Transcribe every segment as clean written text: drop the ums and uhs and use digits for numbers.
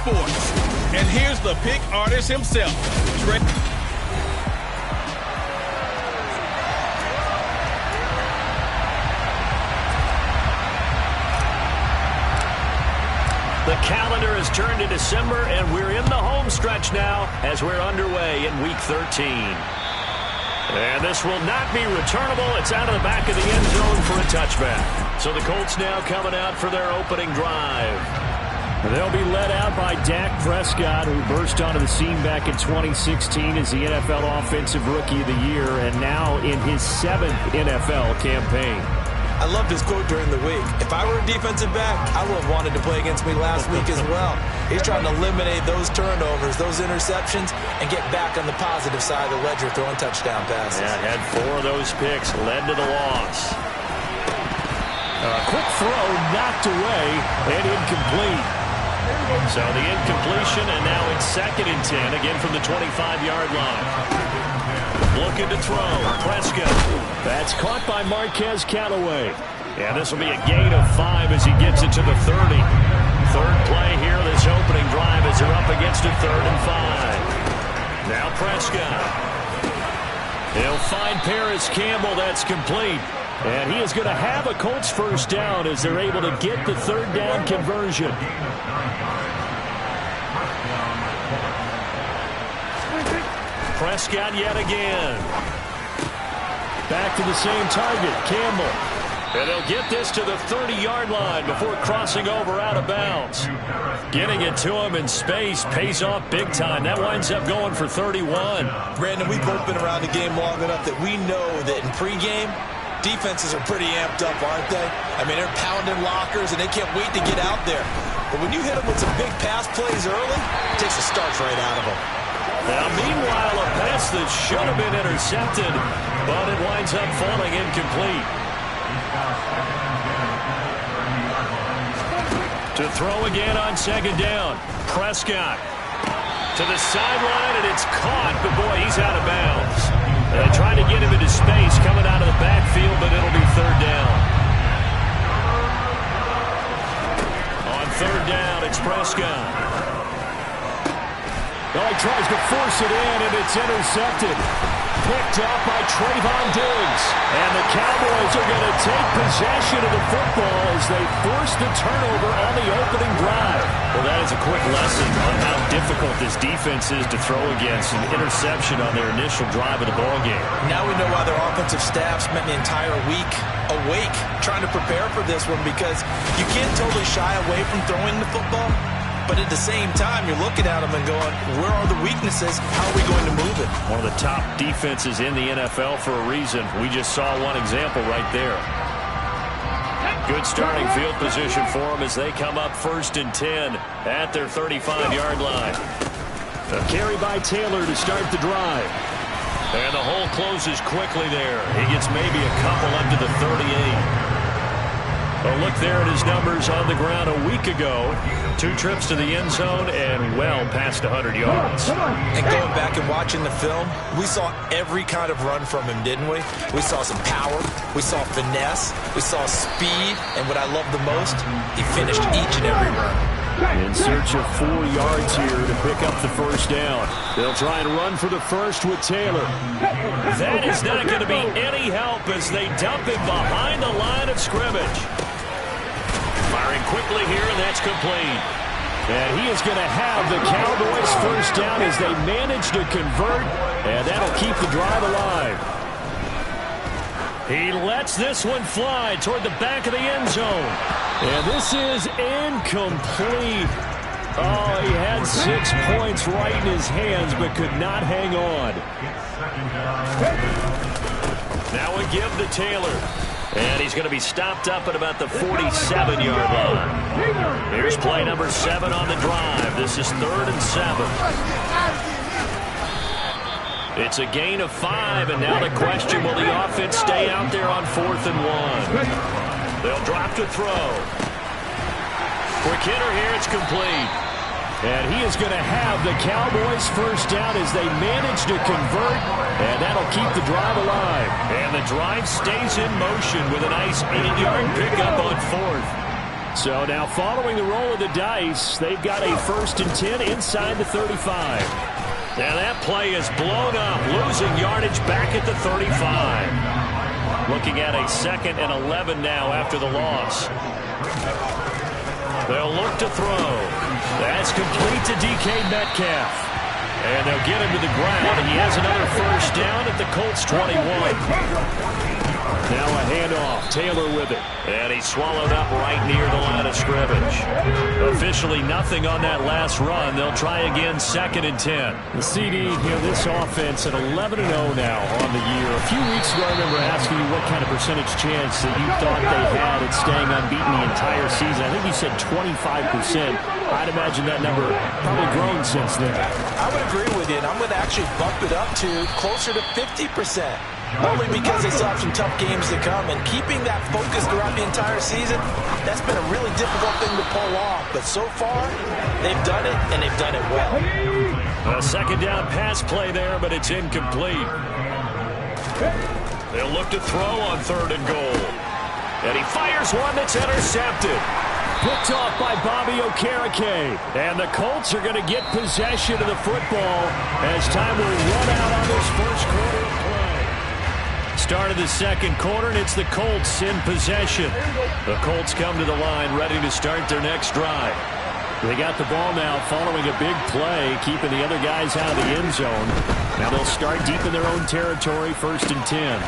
sports. And here's the pick artist himself, Trey. The calendar has turned to December, and we're in the home stretch now as we're underway in Week 13. And this will not be returnable. It's out of the back of the end zone for a touchback. So the Colts now coming out for their opening drive. They'll be led out by Dak Prescott, who burst onto the scene back in 2016 as the NFL Offensive Rookie of the Year, and now in his 7th NFL campaign. I loved his quote during the week. If I were a defensive back, I would have wanted to play against me last week as well. He's trying to eliminate those turnovers, those interceptions, and get back on the positive side of the ledger throwing touchdown passes. Yeah, had 4 of those picks, led to the loss. A quick throw knocked away and incomplete. So the incompletion, and now it's 2nd and 10, again from the 25-yard line. Looking to throw. Prescott. That's caught by Marquez Callaway. And this will be a gain of 5 as he gets it to the 30. Third play here, this opening drive as they're up against a 3rd and 5. Now Prescott. He'll find Paris Campbell. That's complete. And he is going to have a Colts first down as they're able to get the 3rd down conversion. Prescott yet again. Back to the same target, Campbell. And they'll get this to the 30-yard line before crossing over out of bounds. Getting it to him in space pays off big time. That winds up going for 31. Brandon, we've both been around the game long enough that we know that in pregame, defenses are pretty amped up, aren't they? I mean, they're pounding lockers, and they can't wait to get out there. But when you hit them with some big pass plays early, it takes the starch right out of them. Now, meanwhile, a pass that should have been intercepted, but it winds up falling incomplete. To throw again on 2nd down. Prescott to the sideline, and it's caught, but boy, he's out of bounds. They tried to get him into space coming out of the backfield, but it'll be 3rd down. On 3rd down, it's Prescott. Well, he tries to force it in, and it's intercepted. Picked up by Trayvon Diggs. And the Cowboys are going to take possession of the football as they force the turnover on the opening drive. Well, that is a quick lesson on how difficult this defense is to throw against. An interception on their initial drive of the ballgame. Now we know why their offensive staff spent the entire week awake trying to prepare for this one, because you can't totally shy away from throwing the football. But at the same time, you're looking at them and going, where are the weaknesses? How are we going to move it? One of the top defenses in the NFL for a reason. We just saw one example right there. Good starting field position for them as they come up 1st and 10 at their 35-yard line. A carry by Taylor to start the drive. And the hole closes quickly there. He gets maybe a couple up to the 38. A look there at his numbers on the ground a week ago. 2 trips to the end zone and well past 100 yards. And going back and watching the film, we saw every kind of run from him, didn't we? We saw some power, we saw finesse, we saw speed, and what I love the most, he finished each and every run. In search of 4 yards here to pick up the first down. They'll try and run for the first with Taylor. That is not going to be any help as they dump him behind the line of scrimmage. Firing quickly here, and that's complete. And he is going to have the Cowboys first down as they manage to convert, and that'll keep the drive alive. He lets this one fly toward the back of the end zone. And this is incomplete. Oh, he had 6 points right in his hands, but could not hang on. Now we give to Taylor. And he's going to be stopped up at about the 47-yard line. Here's play number 7 on the drive. This is 3rd and 7. It's a gain of 5, and now the question, will the offense stay out there on 4th and 1? They'll drop to throw. Quick hitter here, it's complete. And he is going to have the Cowboys first down as they manage to convert, and that'll keep the drive alive. And the drive stays in motion with a nice 8-yard pickup on 4th. So now following the roll of the dice, they've got a 1st and 10 inside the 35. Now that play is blown up, losing yardage back at the 35. Looking at a 2nd and 11 now after the loss. They'll look to throw. That's complete to DK Metcalf. And they'll get him to the ground, and he has another 1st down at the Colts 21. Now a handoff. Taylor with it. And he's swallowed up right near the line of scrimmage. Officially nothing on that last run. They'll try again 2nd and 10. The CD, this offense at 11-0 now on the year. A few weeks ago, I remember asking you what kind of percentage chance that you thought they had at staying unbeaten the entire season. I think you said 25%. I'd imagine that number probably grown since then. I would agree with you, and I'm going to actually bump it up to closer to 50%. Only because they still have some tough games to come, and keeping that focus throughout the entire season, that's been a really difficult thing to pull off. But so far, they've done it, and they've done it well. A 2nd down pass play there, but it's incomplete. They'll look to throw on 3rd and goal. And he fires one that's intercepted. Picked off by Bobby Okereke. And the Colts are going to get possession of the football as time will run out on this 1st quarter of play. Start of the 2nd quarter, and it's the Colts in possession. The Colts come to the line ready to start their next drive. They got the ball now following a big play, keeping the other guys out of the end zone. Now they'll start deep in their own territory, 1st and 10.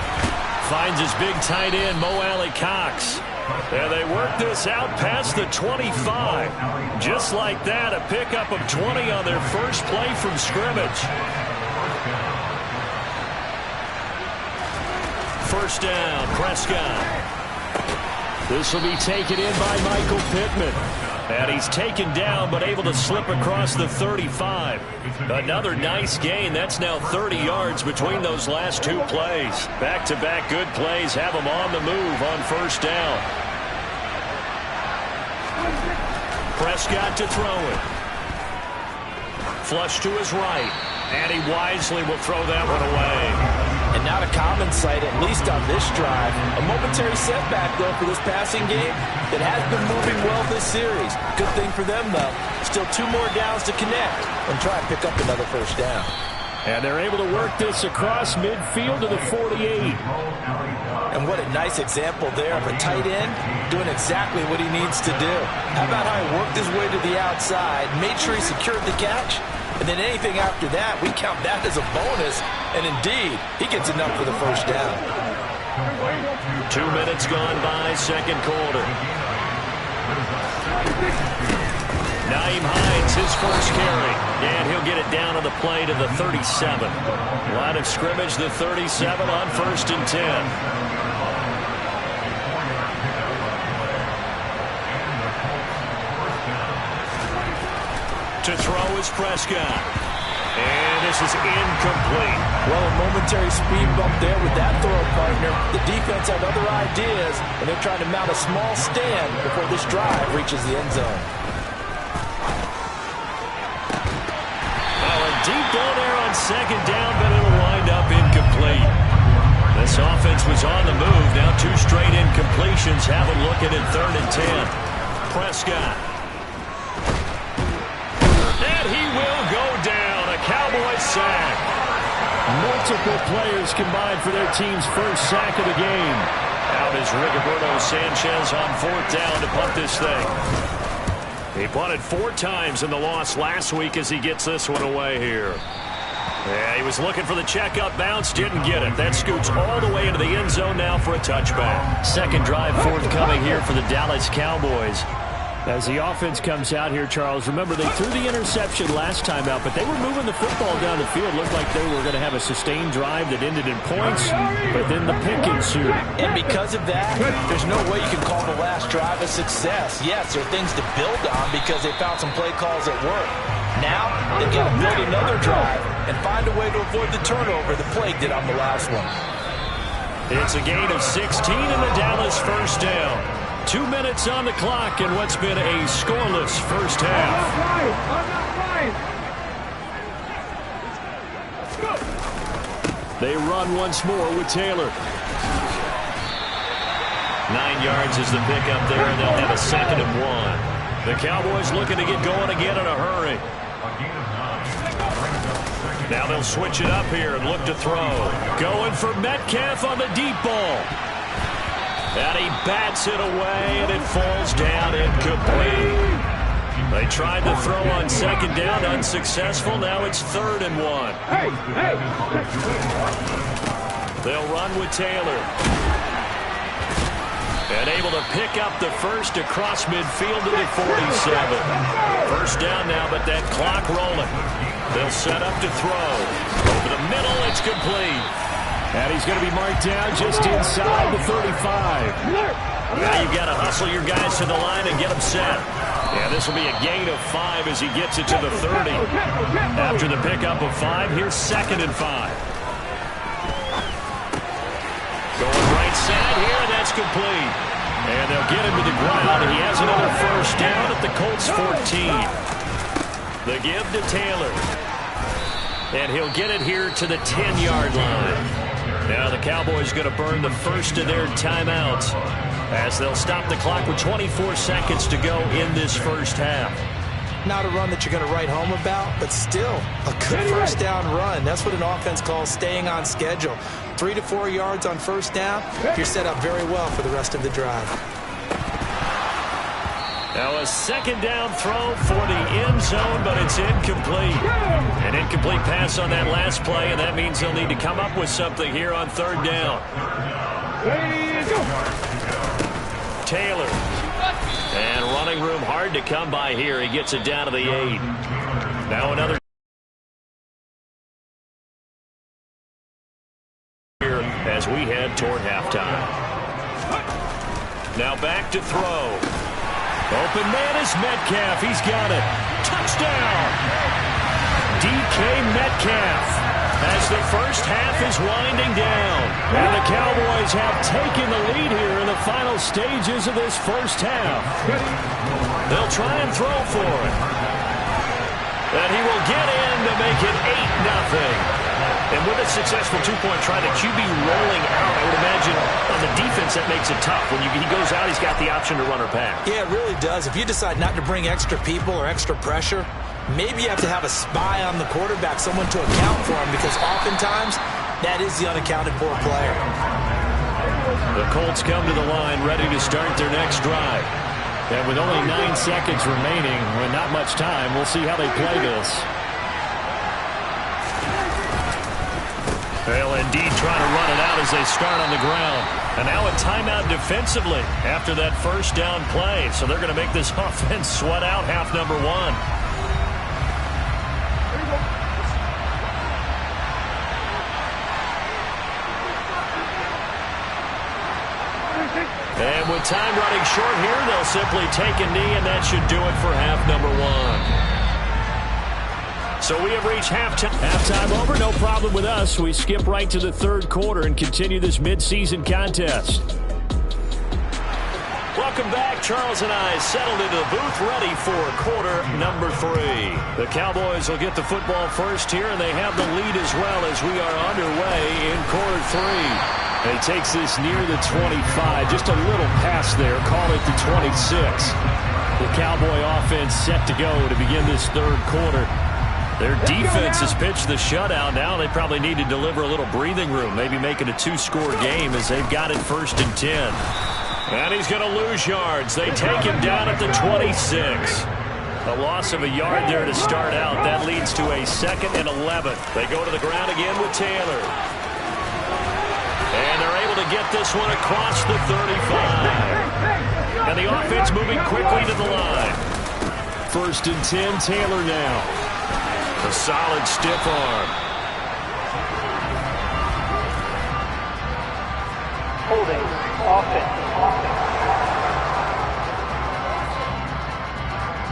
Finds his big tight end, Mo Alley-Cox. And they work this out past the 25. Just like that, a pickup of 20 on their first play from scrimmage. 1st down, Prescott. This will be taken in by Michael Pittman. And he's taken down, but able to slip across the 35. Another nice gain. That's now 30 yards between those last 2 plays. Back-to-back good plays have him on the move on 1st down. Prescott to throw it. Flush to his right. And he wisely will throw that one away. And not a common sight, at least on this drive. A momentary setback, though, for this passing game that has been moving well this series. Good thing for them, though. Still 2 more downs to connect and try and pick up another 1st down. And they're able to work this across midfield to the 48. And what a nice example there of a tight end doing exactly what he needs to do. How about how he worked his way to the outside, made sure he secured the catch, and then anything after that, we count that as a bonus. And indeed, he gets enough for the 1st down. 2 minutes gone by, 2nd quarter. Nyheim Hines, his first carry. And he'll get it down on the play to the 37. Line of scrimmage, the 37 on 1st and 10. To throw is Prescott. And this is incomplete. Well, a momentary speed bump there with that throw, partner. The defense had other ideas, and they're trying to mount a small stand before this drive reaches the end zone. Well, a deep ball there on 2nd down, but it'll wind up incomplete. This offense was on the move. Now 2 straight incompletions. Have them looking at 3rd and 10. Prescott. He will go down. A Cowboys sack. Multiple players combined for their team's first sack of the game. Out is Rigoberto Sanchez on 4th down to punt this thing. He punted 4 times in the loss last week as he gets this one away here. Yeah, he was looking for the check-up bounce, didn't get it. That scoots all the way into the end zone now for a touchback. 2nd drive forthcoming here for the Dallas Cowboys. As the offense comes out here, Charles, remember they threw the interception last time out, but they were moving the football down the field. Looked like they were going to have a sustained drive that ended in points, but then the pick ensued. And because of that, there's no way you can call the last drive a success. Yes, there are things to build on because they found some play calls that work. Now, they've got to build another drive and find a way to avoid the turnover the plague did on the last one. It's a gain of 16 in the Dallas 1st down. 2 minutes on the clock in what's been a scoreless first half. They run once more with Taylor. 9 yards is the pickup there, and they'll have a 2nd and 1. The Cowboys looking to get going again in a hurry. Now they'll switch it up here and look to throw. Going for Metcalf on the deep ball. And he bats it away, and it falls down incomplete. They tried to throw on 2nd down, unsuccessful. Now it's 3rd and 1. They'll run with Taylor. And able to pick up the first across midfield to the 47. First down now, but that clock rolling. They'll set up to throw. Over the middle, it's complete. And he's going to be marked down just inside the 35. Now you've got to hustle your guys to the line and get them set. Yeah, this will be a gain of 5 as he gets it to the 30. After the pickup of 5, here's 2nd and 5. Going right side here, and that's complete. And they'll get him to the ground, and he has another first down at the Colts 14. The give to Taylor. And he'll get it here to the 10-yard line. Now the Cowboys going to burn the first of their timeouts as they'll stop the clock with 24 seconds to go in this first half. Not a run that you're going to write home about, but still a good first down run. That's what an offense calls staying on schedule. 3 to 4 yards on first down, you're set up very well for the rest of the drive. Now a 2nd down throw for the end zone, but it's incomplete. An incomplete pass on that last play, and that means they'll need to come up with something here on 3rd down. Taylor. And running room hard to come by here. He gets it down to the 8. Now another here as we head toward halftime. Now back to throw. Open man is Metcalf. He's got it. Touchdown. DK Metcalf. As the first half is winding down. And the Cowboys have taken the lead here in the final stages of this first half. They'll try and throw for it. And he will get in to make it 8-0. And with a successful two-point try, the QB rolling out, I would imagine on the defense that makes it tough. When he goes out, he's got the option to run or pass. Yeah, it really does. If you decide not to bring extra people or extra pressure, maybe you have to have a spy on the quarterback, someone to account for him, because oftentimes that is the unaccounted for player. The Colts come to the line ready to start their next drive. And with only 9 seconds remaining, with not much time, we'll see how they play this. They'll indeed try to run it out as they start on the ground. And now a timeout defensively after that first down play. So they're going to make this offense sweat out half number 1. And with time running short here, they'll simply take a knee, and that should do it for half number 1. So we have reached halftime. Halftime over, no problem with us. We skip right to the 3rd quarter and continue this midseason contest. Welcome back. Charles and I settled into the booth ready for quarter number 3. The Cowboys will get the football first here, and they have the lead as well as we are underway in quarter 3. He takes this near the 25. Just a little pass there. Call it the 26. The Cowboy offense set to go to begin this 3rd quarter. Their defense has pitched the shutout. Now they probably need to deliver a little breathing room, maybe make it a 2-score game as they've got it 1st and 10. And he's going to lose yards. They take him down at the 26. A loss of a yard there to start out. That leads to a 2nd and 11. They go to the ground again with Taylor. And they're able to get this one across the 35. And the offense moving quickly to the line. 1st and 10, Taylor now. A solid stiff arm. Holding. Offense.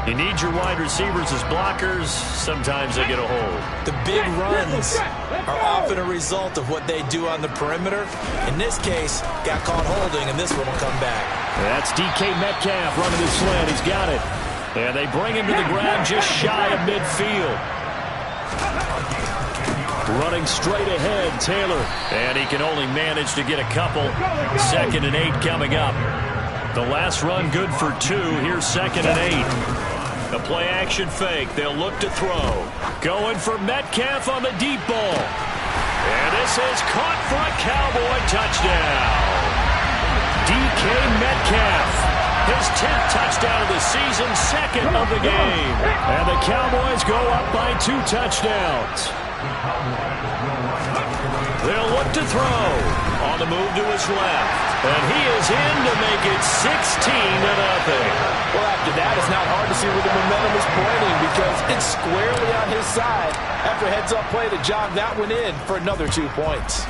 You need your wide receivers as blockers. Sometimes they get a hold. The big runs are often a result of what they do on the perimeter. In this case, got caught holding, and this one will come back. That's DK Metcalf running the slant. He's got it. And they bring him to the ground just shy of midfield. Running straight ahead, Taylor. And he can only manage to get a couple. 2nd and 8 coming up. The last run good for 2. Here's 2nd and 8. A play-action fake. They'll look to throw. Going for Metcalf on the deep ball. And this is caught for a Cowboy touchdown. DK Metcalf. His 10th touchdown of the season, 2nd of the game. And the Cowboys go up by 2 touchdowns. They'll look to throw. On the move to his left. And he is in to make it 16-0. Well, after that, it's not hard to see where the momentum is pointing because it's squarely on his side. After a heads-up play to jog that one in for another 2 points.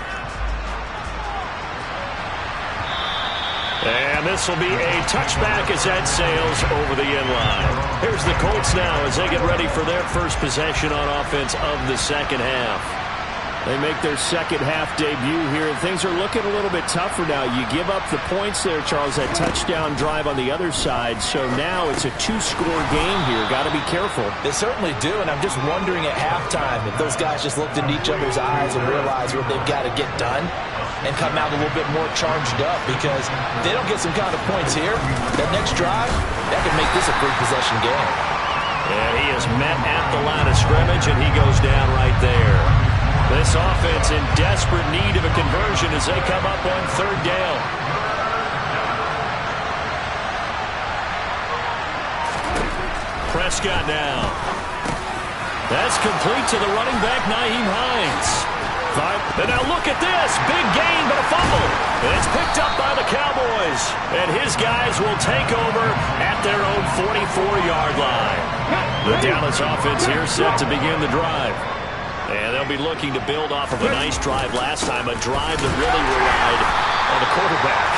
And this will be a touchback as that sails over the end line. Here's the Colts now as they get ready for their first possession on offense of the second half. They make their second half debut here, and things are looking a little bit tougher now. You give up the points there, Charles, that touchdown drive on the other side. So now it's a 2-score game here. Got to be careful. They certainly do, and I'm just wondering at halftime if those guys just looked into each other's eyes and realized what they've got to get done and come out a little bit more charged up, because if they don't get some kind of points here, that next drive, that could make this a 3-possession game. And he is met at the line of scrimmage, and he goes down right there. This offense in desperate need of a conversion as they come up on 3rd down. Prescott now. That's complete to the running back, Nyheim Hines. And now look at this. Big gain, but a fumble. And it's picked up by the Cowboys. And his guys will take over at their own 44-yard line. The Dallas offense here set to begin the drive. And they'll be looking to build off of a nice drive last time, a drive that really relied on the quarterback.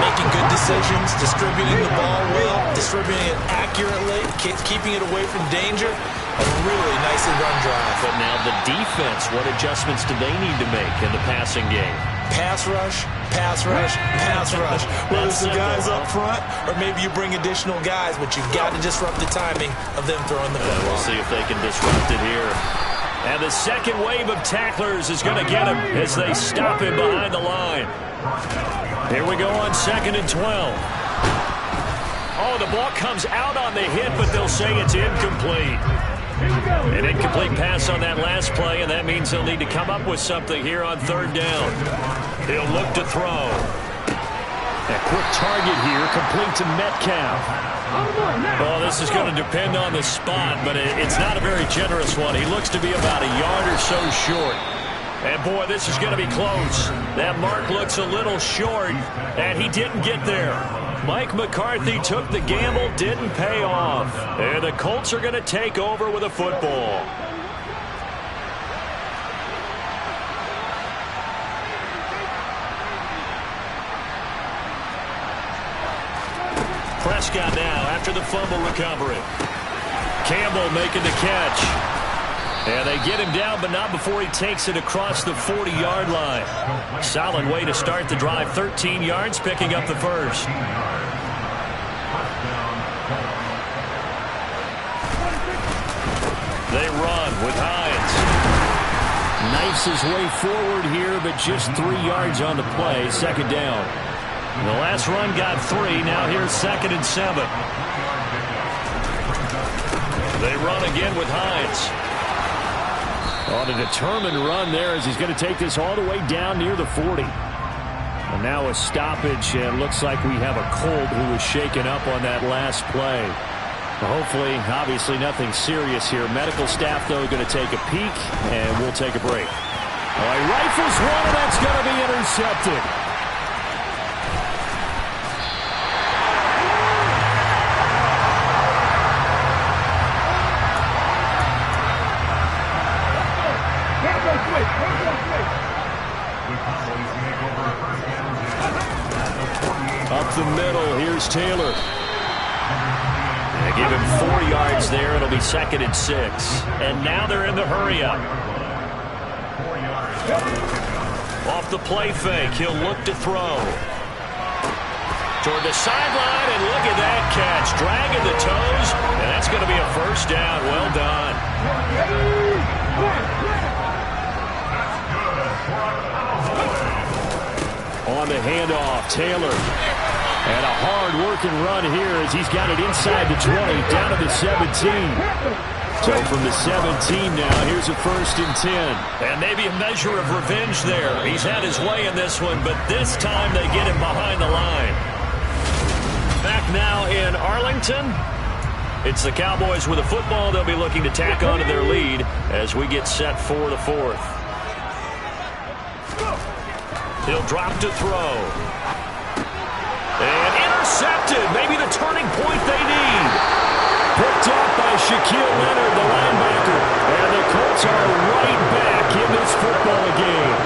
Making good decisions, distributing the ball well, distributing it accurately, keeping it away from danger. A really nicely run drive. But now the defense, what adjustments do they need to make in the passing game? Pass rush, pass rush, pass rush. Whether it's the guys up front or maybe you bring additional guys, but you've got to disrupt the timing of them throwing the football. We'll see if they can disrupt it here. And the second wave of tacklers is going to get him as they stop him behind the line. Here we go on 2nd and 12. Oh, the ball comes out on the hit, but they'll say it's incomplete. An incomplete pass on that last play, and that means they'll need to come up with something here on 3rd down. He'll look to throw. A quick target here, complete to Metcalf. Well, this is going to depend on the spot, but it's not a very generous one. He looks to be about a yard or so short. And, boy, this is going to be close. That mark looks a little short, and he didn't get there. Mike McCarthy took the gamble, didn't pay off. And the Colts are going to take over with a football. Prescott now after the fumble recovery. Campbell making the catch. And they get him down, but not before he takes it across the 40-yard line. Solid way to start the drive. 13 yards, picking up the first. They run with Hines. Knifes his way forward here, but just 3 yards on the play. 2nd down. The last run got 3. Now here's 2nd and 7. They run again with Hines. On a determined run there as he's going to take this all the way down near the 40. And now a stoppage, and looks like we have a Colt who was shaken up on that last play. Hopefully, obviously nothing serious here. Medical staff, though, going to take a peek, and we'll take a break. All right, rifles one, and that's going to be intercepted. Up the middle, here's Taylor. They give him 4 yards there. It'll be 2nd and 6. And now they're in the hurry-up. Off the play fake, he'll look to throw. Toward the sideline, and look at that catch. Dragging the toes, and that's going to be a first down. Well done. on the handoff. Taylor. And a hard-working run here as he's got it inside the 20, down to the 17. So from the 17 now, here's a 1st and 10. And maybe a measure of revenge there. He's had his way in this one, but this time they get him behind the line. Back now in Arlington. It's the Cowboys with a football. They'll be looking to tack on to their lead as we get set for the 4th. He'll drop to throw. And intercepted. Maybe the turning point they need. Picked up by Shaquille Leonard, the linebacker. And the Colts are right back in this football game.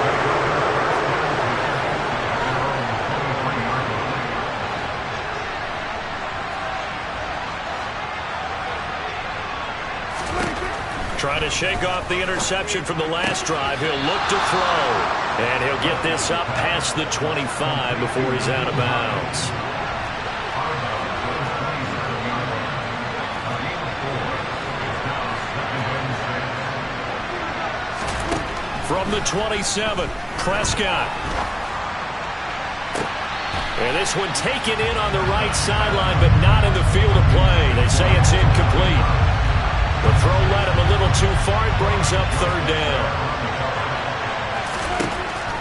Trying to shake off the interception from the last drive. He'll look to throw. And he'll get this up past the 25 before he's out of bounds. From the 27, Prescott. And this one taken in on the right sideline, but not in the field of play. They say it's incomplete. The throw led him a little too far. It brings up 3rd down.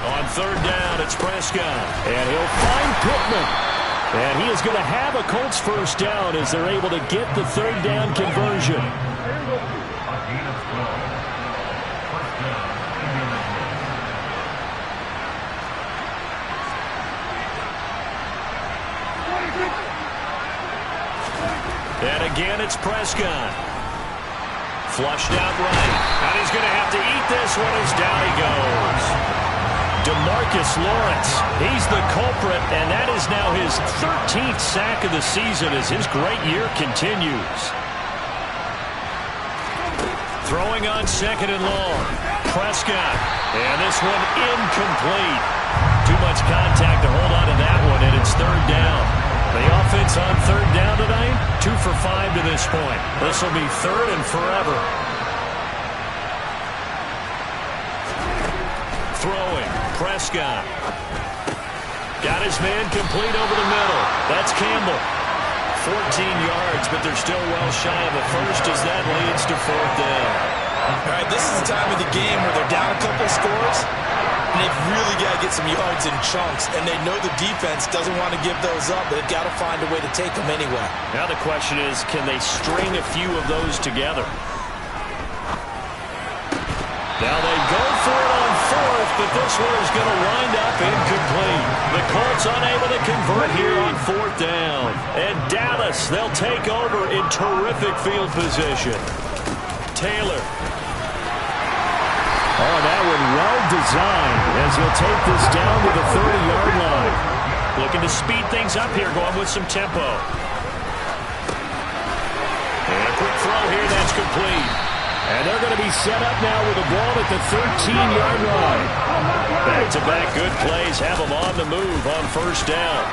On 3rd down, it's Prescott. And he'll find Pittman. And he is going to have a Colts 1st down as they're able to get the 3rd down conversion. And again, it's Prescott. Flushed out right. And he's going to have to eat this one as down he goes. DeMarcus Lawrence, he's the culprit, and that is now his 13th sack of the season as his great year continues. Throwing on 2nd and long. Prescott. And this one incomplete. Too much contact to hold on to that one, and it's 3rd down. The offense on 3rd down tonight, 2 for 5 to this point. This will be 3rd and forever. Throwing, Prescott. Got his man complete over the middle. That's Campbell. 14 yards, but they're still well shy of the 1st as that leads to 4th down. All right, this is the time of the game where they're down a couple scores, and they've really got to get some yards in chunks, and they know the defense doesn't want to give those up. They've got to find a way to take them anyway. Now the question is, can they string a few of those together? Now they go for it on 4th, but this one is going to wind up incomplete. The Colts unable to convert here on 4th down. And Dallas, they'll take over in terrific field position. Taylor. Oh, that one well designed as he'll take this down to the 30-yard line. Looking to speed things up here, going with some tempo. And a quick throw here, that's complete. And they're going to be set up now with the ball at the 13-yard line. Back-to-back good plays have them on the move on 1st down.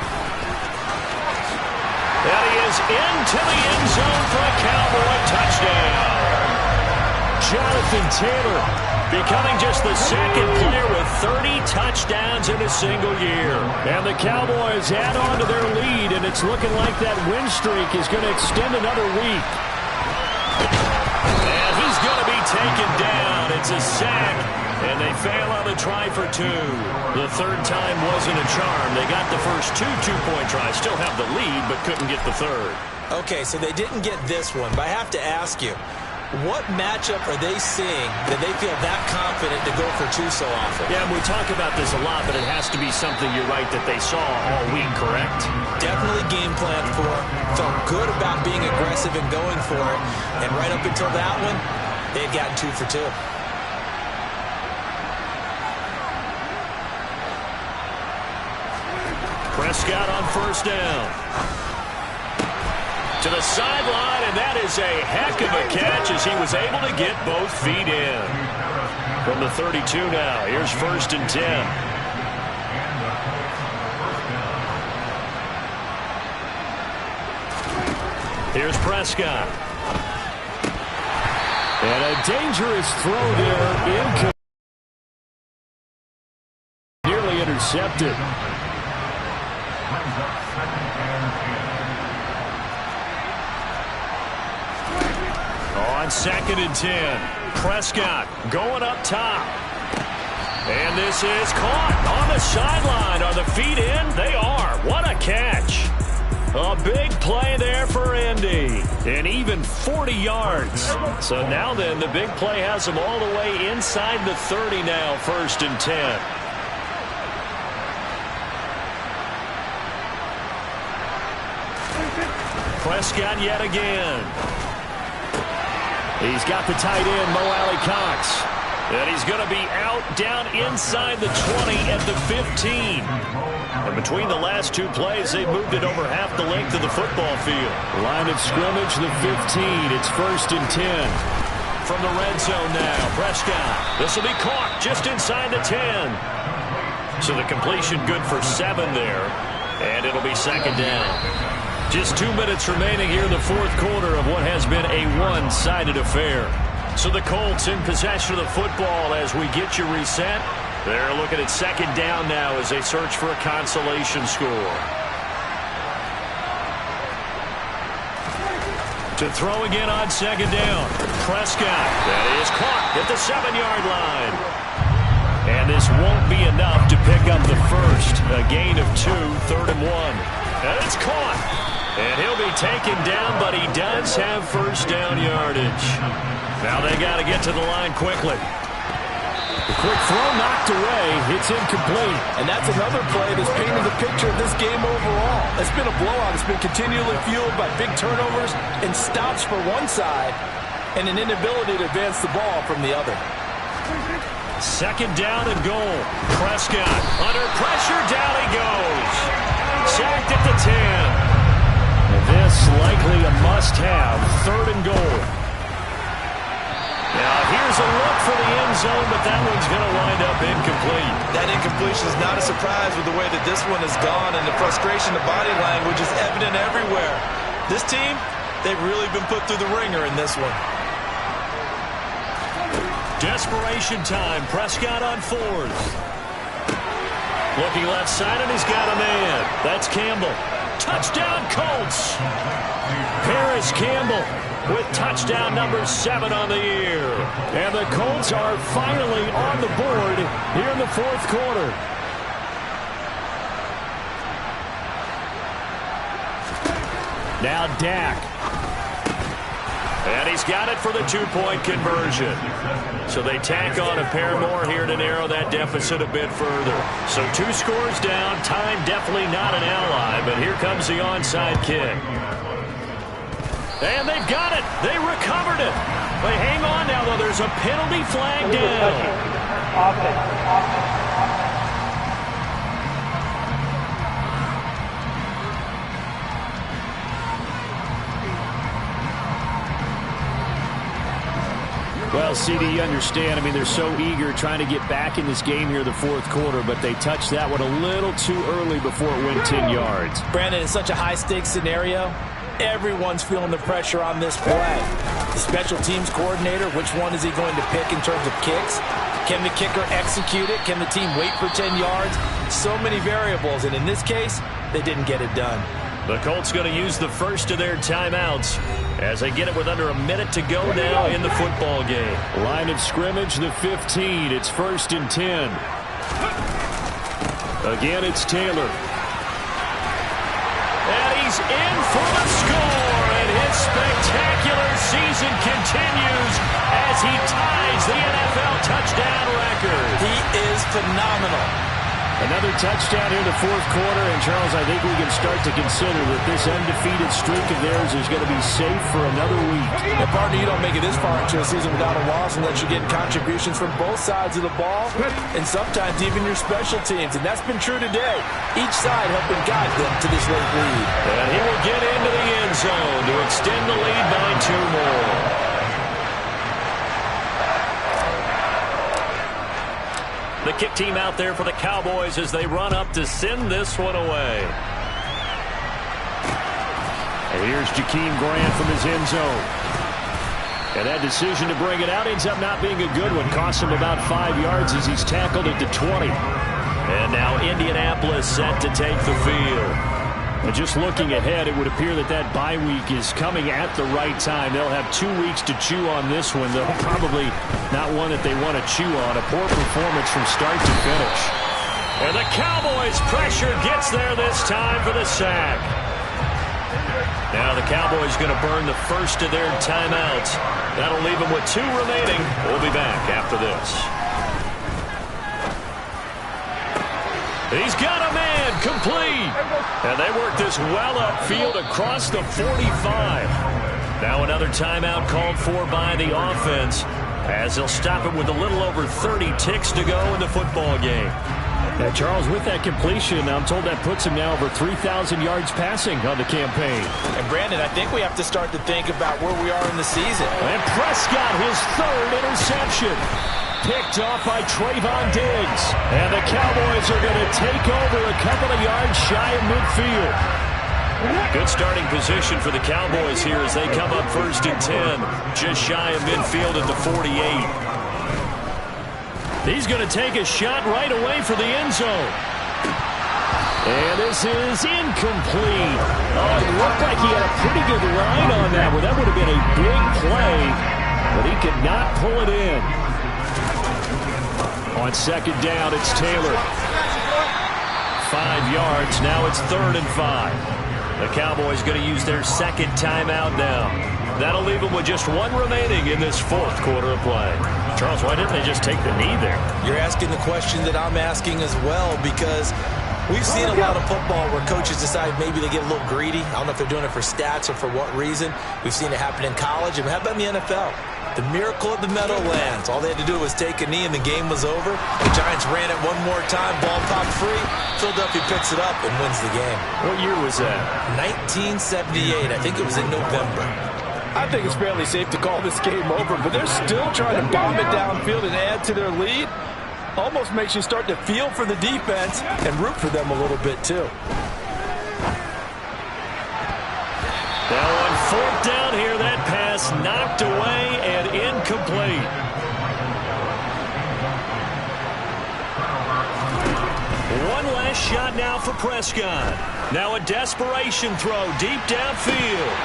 And he is into the end zone for a Cowboy touchdown. Jonathan Taylor becoming just the 2nd player with 30 touchdowns in a single year. And the Cowboys add on to their lead, and it's looking like that win streak is going to extend another week. And he's going to be taken down. It's a sack, and they fail on the try for 2. The 3rd time wasn't a charm. They got the first 2 two-point tries. Still have the lead, but couldn't get the 3rd. Okay, so they didn't get this one, but I have to ask you, what matchup are they seeing that they feel that confident to go for 2 so often? Yeah, we talk about this a lot, but it has to be something, you're right, that they saw all week, correct? Definitely game plan for it. Felt good about being aggressive and going for it. And right up until that one, they had gotten 2 for 2. Prescott on 1st down. To the sideline, and that is a heck of a catch as he was able to get both feet in. From the 32 now, here's 1st and 10. Here's Prescott. And a dangerous throw there. Nearly intercepted. On 2nd and 10, Prescott going up top. And this is caught on the sideline. Are the feet in? They are. What a catch. A big play there for Indy. And even 40 yards. So now then, the big play has them all the way inside the 30 now, 1st and 10. Prescott yet again. He's got the tight end, Mo Alley-Cox. And he's going to be out down inside the 20 at the 15. And between the last two plays, they moved it over half the length of the football field. Line of scrimmage, the 15. It's 1st and 10. From the red zone now, Prescott. This will be caught just inside the 10. So the completion good for 7 there. And it'll be 2nd down. Just 2 minutes remaining here in the 4th quarter of what has been a one-sided affair. So the Colts in possession of the football as we get you reset. They're looking at 2nd down now as they search for a consolation score. To throw again on 2nd down. Prescott. That is caught at the 7-yard line. And this won't be enough to pick up the first. A gain of 2, 3rd and 1. And it's caught. And he'll be taken down, but he does have 1st down yardage. Now they got to get to the line quickly. The quick throw knocked away. It's incomplete. And that's another play that's painted the picture of this game overall. It's been a blowout. It's been continually fueled by big turnovers and stops for one side and an inability to advance the ball from the other. 2nd down and goal. Prescott under pressure. Down he goes. Sacked at the 10. This likely a must-have. 3rd and goal. Now here's a look for the end zone, but that one's going to wind up incomplete. That incompletion is not a surprise with the way that this one has gone, and the frustration, the body language is evident everywhere. This team, they've really been put through the ringer in this one. Desperation time. Prescott on 4th. Looking left side, and he's got a man. That's Campbell. Touchdown, Colts. Paris Campbell with touchdown number 7 on the year. And the Colts are finally on the board here in the 4th quarter. Now Dak. And he's got it for the 2-point conversion. So they tack on a pair more here to narrow that deficit a bit further. So 2 scores down. Time definitely not an ally, but here comes the onside kick. And they've got it. They recovered it. They hang on now, though. There's a penalty flag down. Offense. Well, CD, you understand. I mean, they're so eager trying to get back in this game here the 4th quarter, but they touched that one a little too early before it went 10 yards. Brandon, it's such a high-stakes scenario. Everyone's feeling the pressure on this play. The special teams coordinator, which one is he going to pick in terms of kicks? Can the kicker execute it? Can the team wait for 10 yards? So many variables, and in this case, they didn't get it done. The Colts going to use the first of their timeouts as they get it with under a minute to go now in the football game. Line of scrimmage, the 15. It's 1st and 10. Again, it's Taylor. And he's in for the score, and his spectacular season continues as he ties the NFL touchdown record. He is phenomenal. Another touchdown here in the 4th quarter, and Charles, I think we can start to consider that this undefeated streak of theirs is going to be safe for another week. And partner, you don't make it this far into a season without a loss unless you're getting contributions from both sides of the ball, and sometimes even your special teams, and that's been true today. Each side helping guide them to this late lead. And he will get into the end zone to extend the lead by 2 more. The kick team out there for the Cowboys as they run up to send this one away. And here's Jakeem Grant from his end zone. And that decision to bring it out ends up not being a good one. Cost him about 5 yards as he's tackled at the 20. And now Indianapolis set to take the field. And just looking ahead, it would appear that that bye week is coming at the right time. They'll have 2 weeks to chew on this one, though probably not one that they want to chew on. A poor performance from start to finish. And the Cowboys' pressure gets there this time for the sack. Now the Cowboys going to burn the first of their timeouts. That'll leave them with 2 remaining. We'll be back after this. He's got a man complete. And they work this well upfield across the 45. Now another timeout called for by the offense, as they'll stop it with a little over 30 ticks to go in the football game. Now, Charles, with that completion, I'm told that puts him now over 3,000 yards passing on the campaign. And Brandon, I think we have to start to think about where we are in the season. And Prescott, his 3rd interception. Picked off by Trayvon Diggs. And the Cowboys are going to take over a couple of yards shy of midfield. Good starting position for the Cowboys here as they come up 1st and 10. Just shy of midfield at the 48. He's going to take a shot right away for the end zone. And this is incomplete. Oh, it looked like he had a pretty good line on that one. That would have been a big play, but he could not pull it in. On 2nd down, it's Taylor. 5 yards. Now it's 3rd and 5. The Cowboys going to use their 2nd timeout now. That'll leave them with just 1 remaining in this 4th quarter of play. Charles, why didn't they just take the knee there? You're asking the question that I'm asking as well, because we've seen a lot of football where coaches decide maybe they get a little greedy. I don't know if they're doing it for stats or for what reason. We've seen it happen in college, and how about in the NFL? The miracle of the Meadowlands. All they had to do was take a knee and the game was over. The Giants ran it one more time. Ball popped free. Philadelphia picks it up and wins the game. What year was that? 1978. I think it was in November. I think it's fairly safe to call this game over, but they're still trying to bomb it downfield and add to their lead. Almost makes you start to feel for the defense and root for them a little bit, too. Now on 4th down here, that pass knocked away and incomplete. One last shot now for Prescott. Now a desperation throw deep downfield.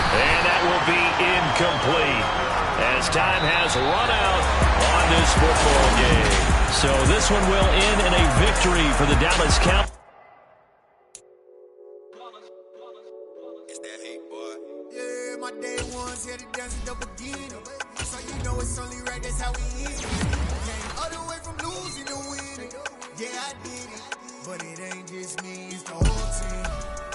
And that will be incomplete as time has run out on this football game. So this one will end in a victory for the Dallas Cowboys. My day ones here to dance at the beginning. So you know it's only right, that's how we end. Came all the way from losing to winning. Yeah, I did it. But it ain't just me, it's the whole team.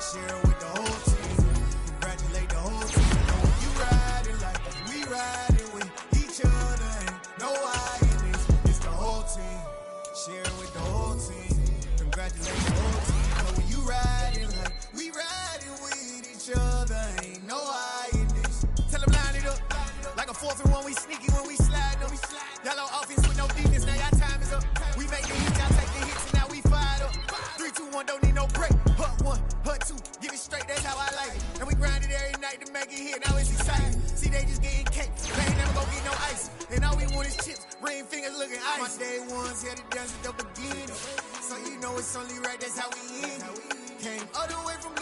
Share it with the whole team. Congratulate the whole team. Know when you riding like we riding with each other. Ain't no I in this. It's the whole team. Share it with the whole team. Congratulate the whole team. Know when you riding like we riding with each other. Ain't no I. Like a 4th and 1, we sneaky when we slide them. Yellow offense with no defense, now y'all time is up. We make the hits, y'all take the hits, and now we fired up. 3, 2, 1, don't need no break. Hut 1, hut 2, give it straight, that's how I like it. And we grind it every night to make it hit, now it's exciting. See, they just getting cake, they ain't never gonna get no ice. And all we want is chips, ring fingers looking ice. My day ones here to dance at the beginning. So you know it's only right, that's how we end. Came all the way from